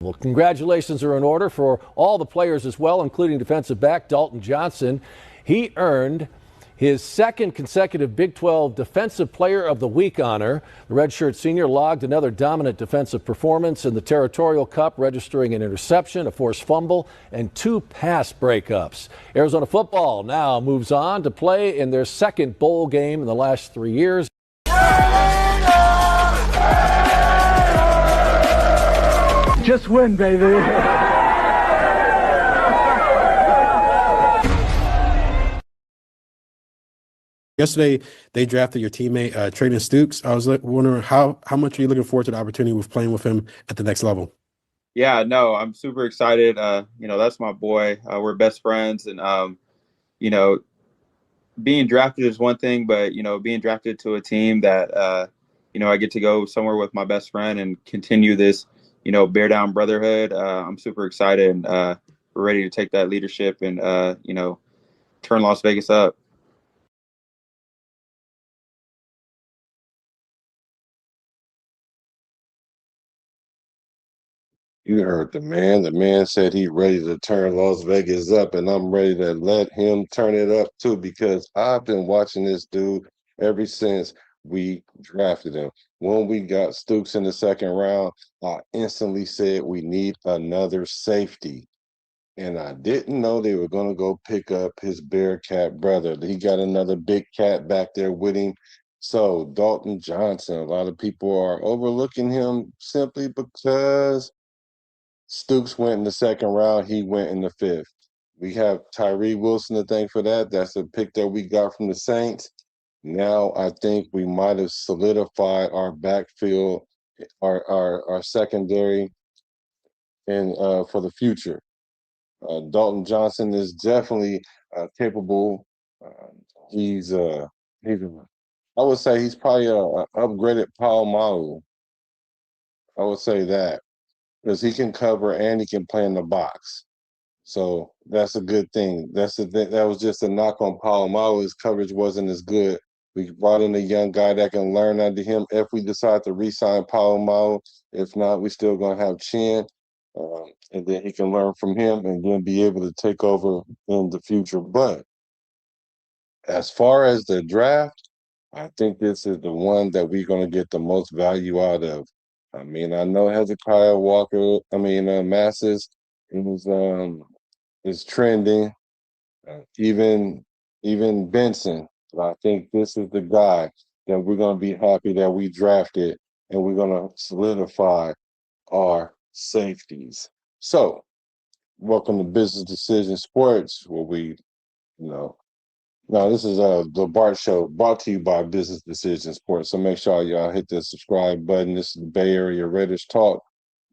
Well, congratulations are in order for all the players as well, including defensive back Dalton Johnson. He earned his second consecutive Big 12 Defensive Player of the Week honor. The redshirt senior logged another dominant defensive performance in the Territorial Cup, registering an interception, a forced fumble, and 2 pass breakups. Arizona football now moves on to play in their second bowl game in the last 3 years. Just win, baby. Yesterday, they drafted your teammate, Treydan Stukes. I was wondering how much are you looking forward to the opportunity with playing with him at the next level? Yeah, no, I'm super excited. That's my boy. We're best friends, and you know, being drafted is one thing, but being drafted to a team that I get to go somewhere with my best friend and continue this, bear down brotherhood. I'm super excited, and we're ready to take that leadership and turn Las Vegas up. You heard the man. The man said he's ready to turn Las Vegas up, and I'm ready to let him turn it up too, because I've been watching this dude ever since we drafted him. When we got Stukes in the second round, I instantly said we need another safety. And I didn't know they were going to go pick up his Bearcat brother. He got another big cat back there with him. So Dalton Johnson, a lot of people are overlooking him simply because Stukes went in the second round. He went in the fifth. We have Tyree Wilson to thank for that. That's a pick that we got from the Saints. Now I think we might have solidified our backfield, our secondary, and for the future. Dalton Johnson is definitely capable. He's I would say he's probably a upgraded Palomalo. I would say that, because he can cover and he can play in the box. So that's a good thing. That was just a knock on Palomalo. His coverage wasn't as good. We brought in a young guy that can learn under him if we decide to re-sign Palomalo. If not, we still gonna have Chin, and then he can learn from him and then be able to take over in the future. But as far as the draft, I think this is the one that we're gonna get the most value out of. I mean, I know Hezekiah Walker. Masses is trending. Even Benson. But I think this is the guy that we're gonna be happy that we drafted, and we're gonna solidify our safeties. So, welcome to Business Decision Sports, where we, now this is the Bart Show, brought to you by Business Decision Sports. So make sure y'all hit the subscribe button. This is the Bay Area Raiders Talk,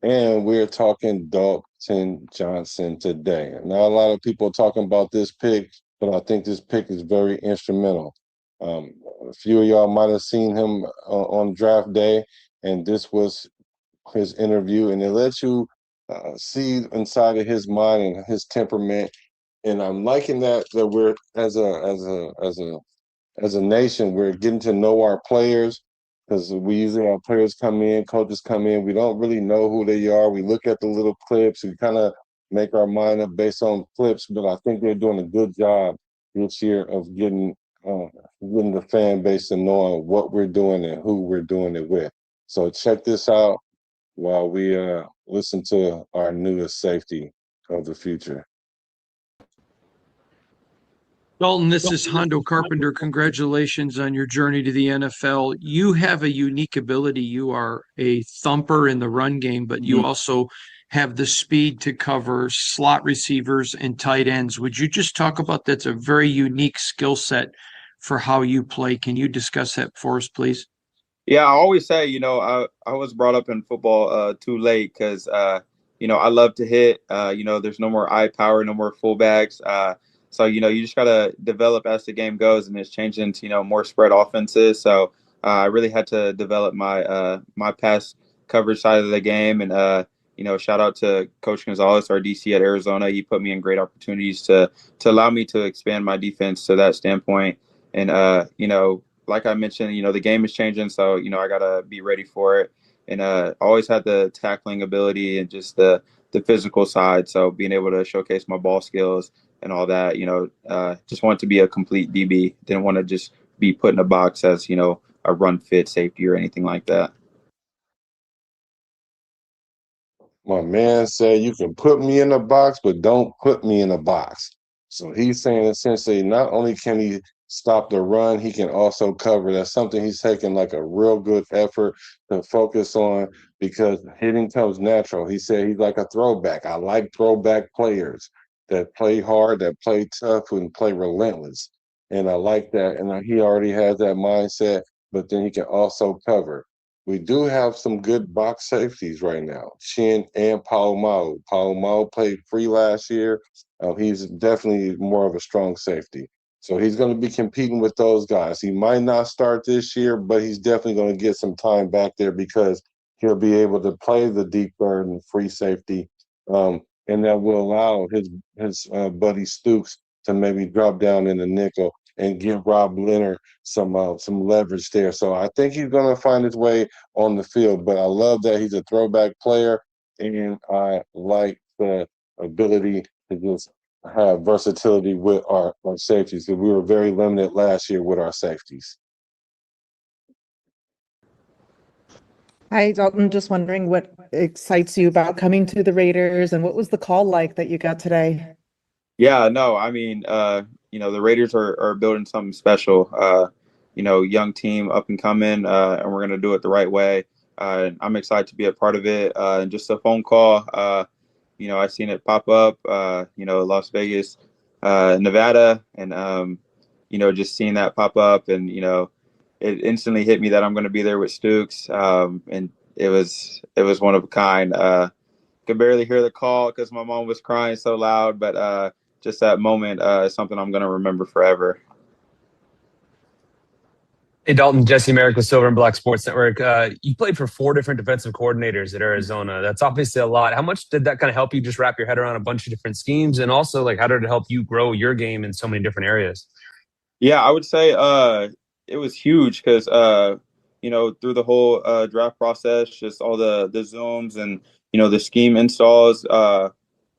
and we're talking Dalton Johnson today. Now, a lot of people are talking about this pick, but I think this pick is very instrumental. A few of y'all might have seen him on draft day, and this was his interview, and it lets you see inside of his mind and his temperament. And I'm liking that we're as a nation, we're getting to know our players, because we usually have players come in, coaches come in, we don't really know who they are. We look at the little clips, we kind of make our mind up based on clips, but I think they're doing a good job this year of getting the fan base to knowing what we're doing and who we're doing it with. So check this out while we listen to our newest safety of the future. Dalton, this is Hondo Carpenter. Congratulations on your journey to the NFL. You have a unique ability. You are a thumper in the run game, but you also have the speed to cover slot receivers and tight ends. Would you just talk about that's a very unique skill set for how you play? Can you discuss that for us, please? Yeah, I always say, I was brought up in football too late because, I love to hit. There's no more eye power, no more fullbacks. So, you just got to develop as the game goes, and it's changing into, more spread offenses. So I really had to develop my pass coverage side of the game. And, shout out to Coach Gonzalez, our DC at Arizona. He put me in great opportunities to allow me to expand my defense to that standpoint. And, like I mentioned, the game is changing. So, I got to be ready for it. and always had the tackling ability and just the physical side. So being able to showcase my ball skills and all that, just wanted to be a complete DB. Didn't want to just be put in a box as, a run fit safety or anything like that. My man said, you can put me in a box, but don't put me in a box. So he's saying essentially, not only can he stop the run, he can also cover. That's something he's taking like a real good effort to focus on because hitting comes natural. He said he's like a throwback. I like throwback players that play hard, that play tough, and play relentless. And I like that. And he already has that mindset, but then he can also cover. We do have some good box safeties right now, Chin and Palomalo. Palomalo played free last year. He's definitely more of a strong safety. So he's going to be competing with those guys. He might not start this year, but he's definitely going to get some time back there because he'll be able to play the deep third and free safety. And that will allow his buddy Stukes to maybe drop down in the nickel and give Rob Leonard some leverage there. So I think he's going to find his way on the field. But I love that he's a throwback player, and I like the ability to just have versatility with our safeties because we were very limited last year with our safeties. Hi, Dalton. Just wondering what excites you about coming to the Raiders and what was the call like that you got today? Yeah, no, I mean, the Raiders are building something special. Young team up and coming, and we're gonna do it the right way. I'm excited to be a part of it. And just a phone call, I seen it pop up. Las Vegas, Nevada, and just seeing that pop up, and it instantly hit me that I'm gonna be there with Stukes, and it was one of a kind. Could barely hear the call because my mom was crying so loud, but just that moment is something I'm going to remember forever. Hey, Dalton, Jesse Merrick with Silver and Black Sports Network. You played for 4 different defensive coordinators at Arizona. That's obviously a lot. How much did that kind of help you just wrap your head around a bunch of different schemes? And also, like, how did it help you grow your game in so many different areas? Yeah, I would say it was huge because, through the whole draft process, just all the Zooms and, the scheme installs,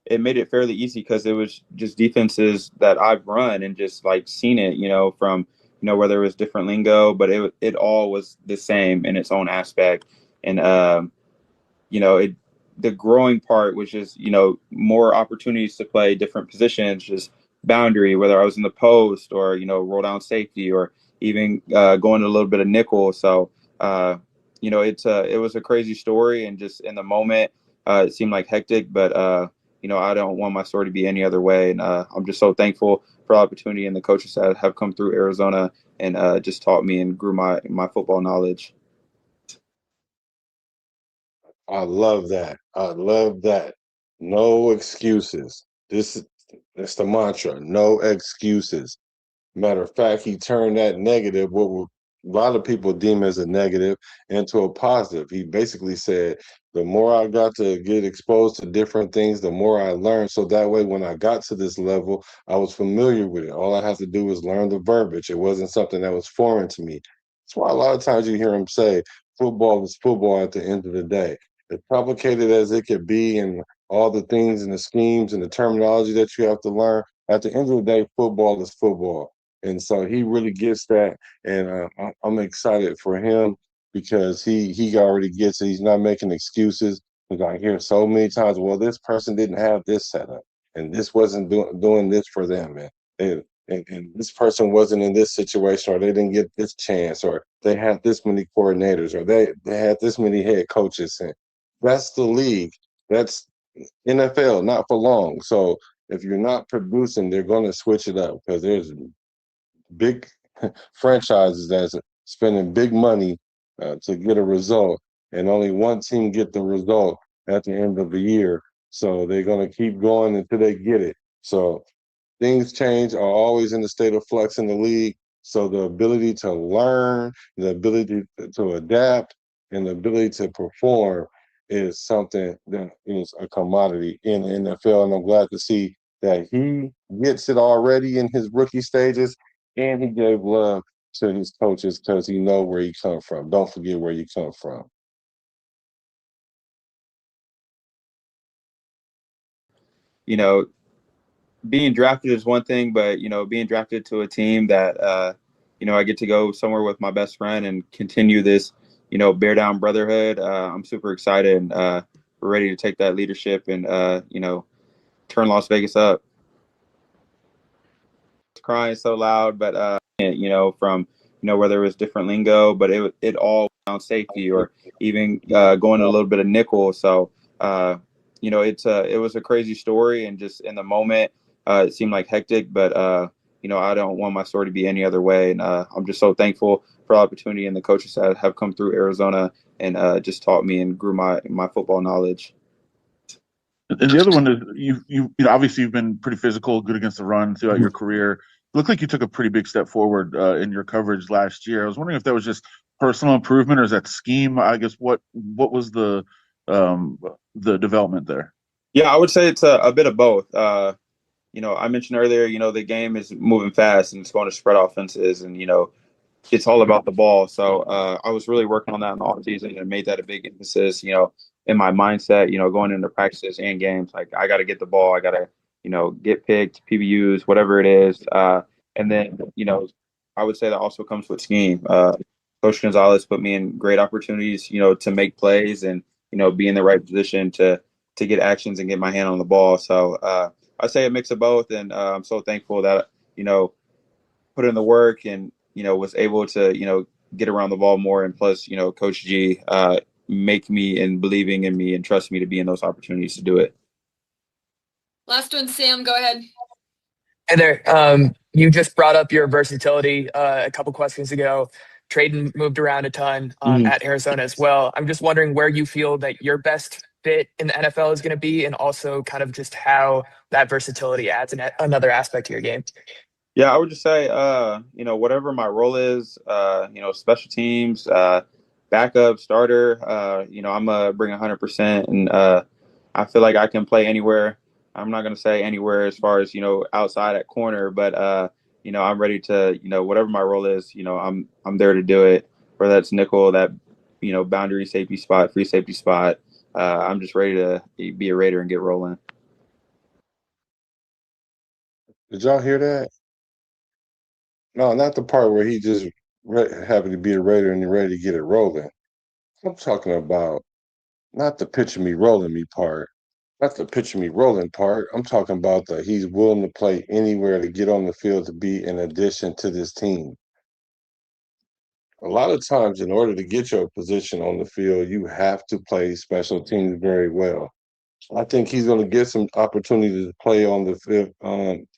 it made it fairly easy because it was just defenses that I've run and just like seen it, from whether it was different lingo, but it all was the same in its own aspect, and it the growing part was just more opportunities to play different positions, just boundary, whether I was in the post or roll down safety or even going a little bit of nickel. So it was a crazy story, and just in the moment it seemed like hectic, but I don't want my story to be any other way. And I'm just so thankful for the opportunity and the coaches that have come through Arizona and just taught me and grew my football knowledge. I love that. I love that. No excuses. It's the mantra. No excuses. Matter of fact, he turned that negative, a lot of people deem as a negative, into a positive. He basically said, the more I got to get exposed to different things, the more I learned. So that way, when I got to this level, I was familiar with it. All I have to do was learn the verbiage. It wasn't something that was foreign to me. That's why a lot of times you hear him say, football is football at the end of the day. As complicated as it could be, and all the things and the schemes and the terminology that you have to learn, at the end of the day, football is football. And so he really gets that, and I'm excited for him because he already gets it. He's not making excuses. Because I hear so many times, well, this person didn't have this setup, and this wasn't doing this for them, and this person wasn't in this situation, or they didn't get this chance, or they had this many coordinators, or they had this many head coaches. And that's the league. That's NFL, not for long. So if you're not producing, they're going to switch it up because there's big franchises that's spending big money to get a result, and only one team get the result at the end of the year. So they're going to keep going until they get it. So things change, are always in the state of flux in the league. So the ability to learn, the ability to adapt, and the ability to perform is something that is a commodity in the NFL. And I'm glad to see that he gets it already in his rookie stages, and he gave love to his coaches because he know where he come from. Don't forget where you come from. you know, being drafted is one thing, but being drafted to a team that I get to go somewhere with my best friend and continue this bear down brotherhood. I'm super excited and we're ready to take that leadership and turn Las Vegas up. Crying so loud, but from whether it was different lingo, but it all around safety or even going a little bit of nickel. So it was a crazy story, and just in the moment it seemed like hectic, but I don't want my story to be any other way, and I'm just so thankful for the opportunity and the coaches that have come through Arizona and just taught me and grew my football knowledge. And the other one is you obviously you've been pretty physical, good against the run throughout your career. It looked like you took a pretty big step forward in your coverage last year. I was wondering if that was just personal improvement or is that scheme? I guess what was the development there? Yeah, I would say it's a bit of both. I mentioned earlier, the game is moving fast and it's going to spread offenses, and it's all about the ball. So I was really working on that in the offseason and made that a big emphasis, in my mindset, going into practices and games. Like, I got to get the ball. I got to, get picked, PBUs, whatever it is. And then, I would say that also comes with scheme. Coach Gonzalez put me in great opportunities, to make plays and, be in the right position to get actions and get my hand on the ball. So I say a mix of both. And I'm so thankful that, put in the work and, was able to, get around the ball more. And plus, Coach G make me and believing in me and trust me to be in those opportunities to do it. Last one, Sam, go ahead. Hey there. You just brought up your versatility a couple questions ago. Treydan moved around a ton at Arizona as well. I'm just wondering where you feel that your best fit in the NFL is going to be, and also kind of just how that versatility adds another aspect to your game. Yeah, I would just say, whatever my role is, special teams, backup, starter, I'm going to bring 100%. And I feel like I can play anywhere. I'm not going to say anywhere as far as, outside at corner, but, I'm ready to, whatever my role is, I'm there to do it, whether that's nickel, that, boundary safety spot, free safety spot. I'm just ready to be a Raider and get rolling. Did y'all hear that? No, not the part where he just happened to be a Raider and ready to get it rolling. I'm talking about not the picture me rolling me part. Not the picture me rolling part. I'm talking about the he's willing to play anywhere to get on the field to be an addition to this team. A lot of times, in order to get your position on the field, you have to play special teams very well. I think he's going to get some opportunity to play on the field,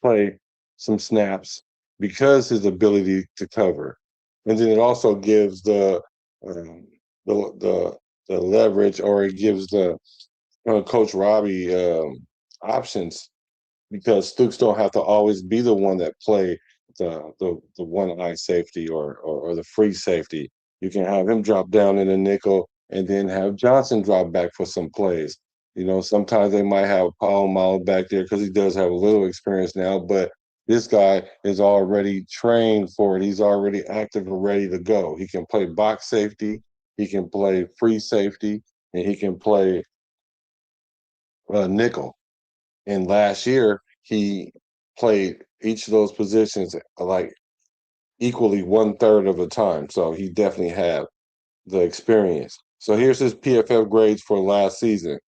play some snaps because his ability to cover, and then it also gives the leverage, or it gives the Coach Robbie options, because Stukes don't have to always be the one that play the one eye safety or the free safety. You can have him drop down in the nickel and then have Johnson drop back for some plays. Sometimes they might have Paul Mall back there because he does have a little experience now, but this guy is already trained for it. He's already active and ready to go. He can play box safety, he can play free safety, and he can play nickel. And last year, he played each of those positions like equally 1/3 of the time. So he definitely had the experience. So here's his PFF grades for last season.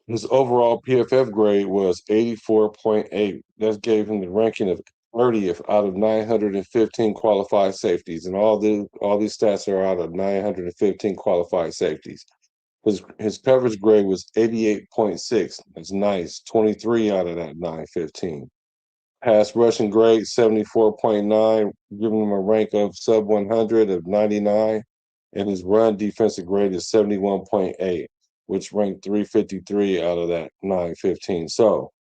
His overall PFF grade was 84.8. That gave him the ranking of 30th out of 915 qualified safeties. And all these stats are out of 915 qualified safeties. His coverage grade was 88.6. That's nice. 23 out of that 915. Pass rushing grade 74.9, giving him a rank of sub 100 of 99. And his run defensive grade is 71.8, which ranked 353 out of that 915. So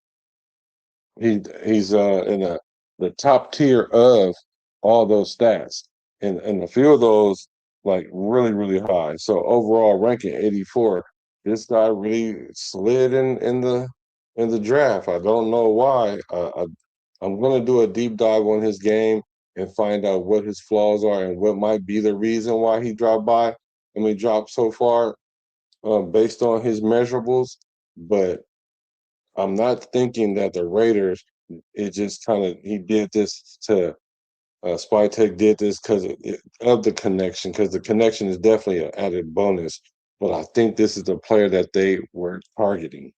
he's in the top tier of all those stats, and a few of those like really, really high. So overall ranking 84. This guy really slid in the draft. I don't know why. I'm going to do a deep dive on his game and find out what his flaws are and what might be the reason why he dropped by. Dropped so far based on his measurables. But I'm not thinking that the Raiders, it just kind of, he did this to, Spytek did this because of the connection, because the connection is definitely an added bonus. But I think this is the player that they were targeting.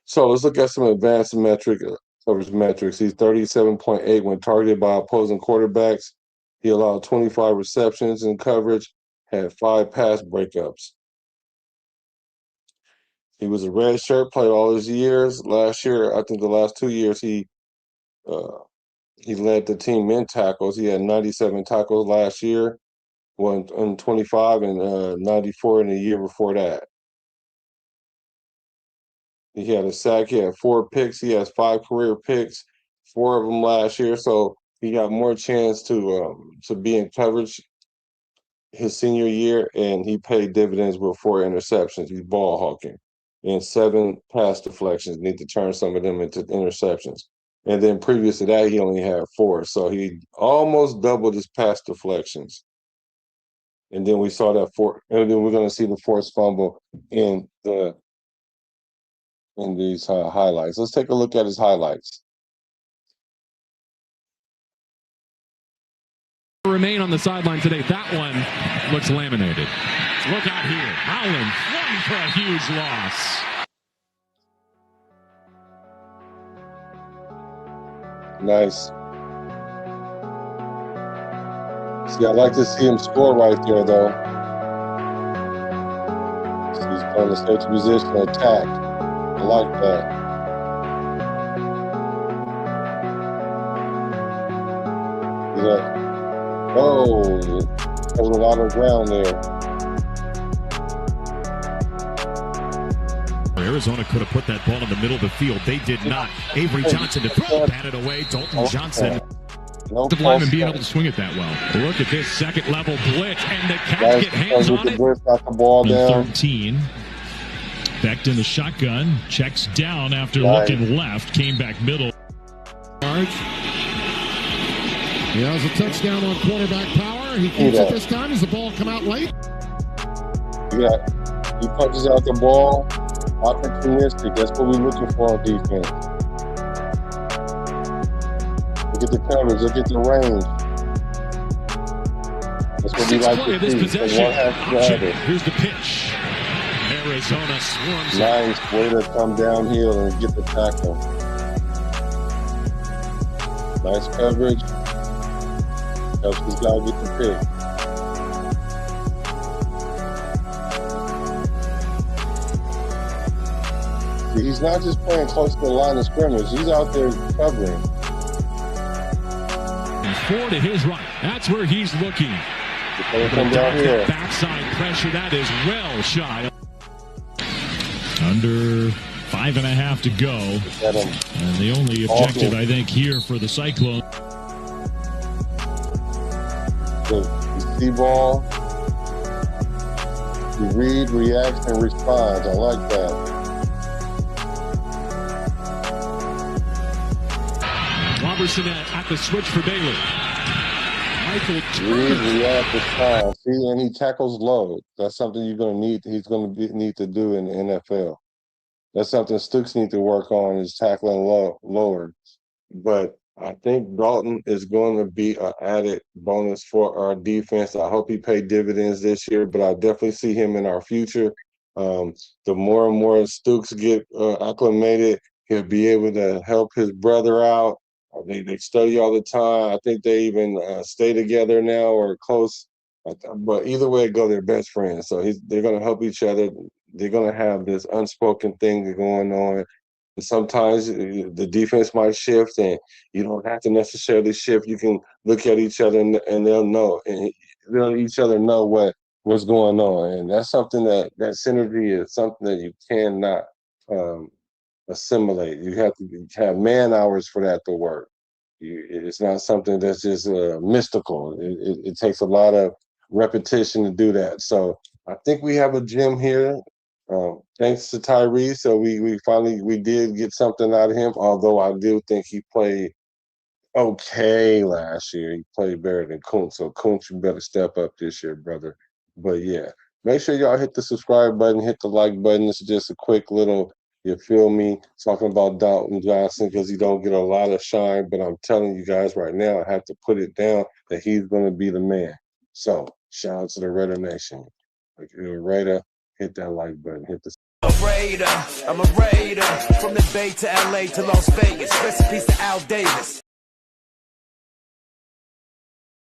So let's look at some advanced coverage metrics. He's 37.8 when targeted by opposing quarterbacks. He allowed 25 receptions in coverage, had 5 pass breakups. He was a red shirt, played all his years. Last year, I think the last 2 years, he led the team in tackles. He had 97 tackles last year, one in 25, and 94 in the year before that. He had a sack. He had 4 picks. He has 5 career picks, 4 of them last year. So he got more chance to be in coverage his senior year, and he paid dividends with 4 interceptions. He's ball hawking, and 7 pass deflections. Need to turn some of them into interceptions. And then previous to that, he only had 4. So he almost doubled his pass deflections. And then we saw that and then we're going to see the forced fumble in these highlights. Let's take a look at his highlights. Remain on the sideline today. That one looks laminated. Look out here. Howland flung for a huge loss. Nice. See, I like to see him score right there, though. So he's playing the safety position, attack. I like that. Yeah. Oh, there's a lot of ground there. Arizona could have put that ball in the middle of the field. They did not. Avery Johnson to throw, batted away. Dalton Johnson. The lineman being able to swing it that well. Look at this second level blitz, and the Cats get hands on it. Ball down. 13. Becked in the shotgun, checks down after looking left, came back middle. Charge. He has a touchdown on quarterback power. He keeps it this time. Does the ball come out late? Yeah, he punches out the ball. Opportunistic. That's what we're looking for on defense. Look at the coverage. Look at the range. That's what we like to this see. Possession. Here's the pitch. Arizona swarms. Nice way to come downhill and get the tackle. Nice coverage. Helps this guy get the pick. He's not just playing close to the line of scrimmage. He's out there covering. And 4 to his right. That's where he's looking. Come down here. Backside pressure. That is well shy. Under 5.5 to go. And the only objective, I think, here for the Cyclones. The see ball. He reads, reacts, and responds. I like that. Robertson at the switch for Bailey. Michael Turner. See, and he tackles low. That's something you're going to need. He's going to need to do in the NFL. That's something Stukes need to work on, is tackling lower. But I think Dalton is going to be an added bonus for our defense. I hope he paid dividends this year, but I definitely see him in our future. The more and more Stukes get acclimated, he'll be able to help his brother out. They study all the time. I think they even stay together now or close. But either way it go, they're best friends. So they're going to help each other. They're going to have this unspoken thing going on. And sometimes the defense might shift, and you don't have to necessarily shift. You can look at each other, and they'll know. And they'll each other know what's going on. And that's something that synergy is something that you cannot assimilate. You have to have man hours for that to work. It's not something that's just mystical. It takes a lot of repetition to do that. So I think we have a gem here. Thanks to Tyree. So we finally did get something out of him. Although I do think he played okay last year. He played better than Kuntz. So Kuntz, you better step up this year, brother. But yeah, make sure y'all hit the subscribe button, hit the like button. This is just a quick little You feel me? Talking about Dalton Johnson because he don't get a lot of shine, but I'm telling you guys right now, I have to put it down that he's going to be the man. So shout out to the Raider Nation. If you're a Raider, hit that like button. Hit the I'm a Raider from the Bay to LA to Las Vegas. Recipes to Al Davis.